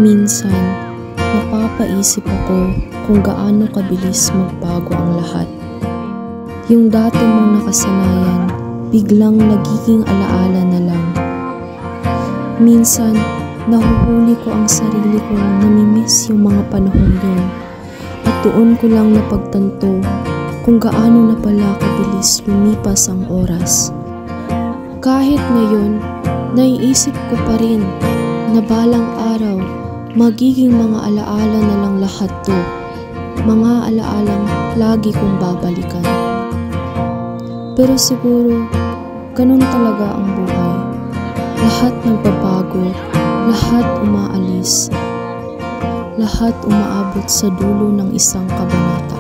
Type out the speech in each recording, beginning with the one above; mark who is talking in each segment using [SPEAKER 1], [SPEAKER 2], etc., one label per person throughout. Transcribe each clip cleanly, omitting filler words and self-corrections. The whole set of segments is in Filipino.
[SPEAKER 1] Minsan, napapaisip ako kung gaano kabilis magbago ang lahat. Yung dati mong nakasanayan, biglang nagiging alaala na lang. Minsan, nahuhuli ko ang sarili ko na namimiss yung mga panahon yun. At doon ko lang napagtanto kung gaano na pala kabilis lumipas ang oras. Kahit ngayon, naiisip ko pa rin na balang araw, magiging mga alaala na lang lahat to. Mga alaalang lagi kong babalikan. Pero siguro, ganun talaga ang buhay. Lahat nagbabago, lahat umaalis, lahat umaabot sa dulo ng isang kabanata.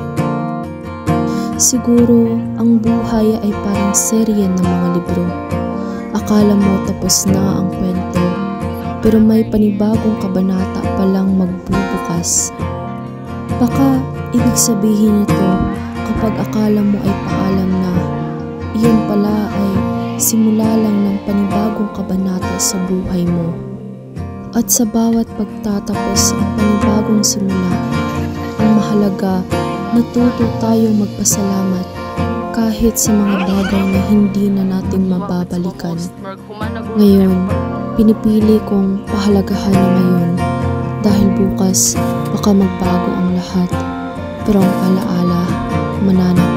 [SPEAKER 1] Siguro, ang buhay ay parang serye ng mga libro. Akala mo tapos na ang kwento, pero may panibagong kabanata palang magbubukas. Baka ibig sabihin nito kapag akala mo ay paalam na, iyon pala ay simula lang ng panibagong kabanata sa buhay mo. At sa bawat pagtatapos ng panibagong simula, ang mahalaga, natuto tayong magpasalamat kahit sa mga bagay na hindi na natin mababalikan. Ngayon, pinipili kong pahalagahan na ngayon dahil bukas baka magbago ang lahat, pero ang alaala mananatili.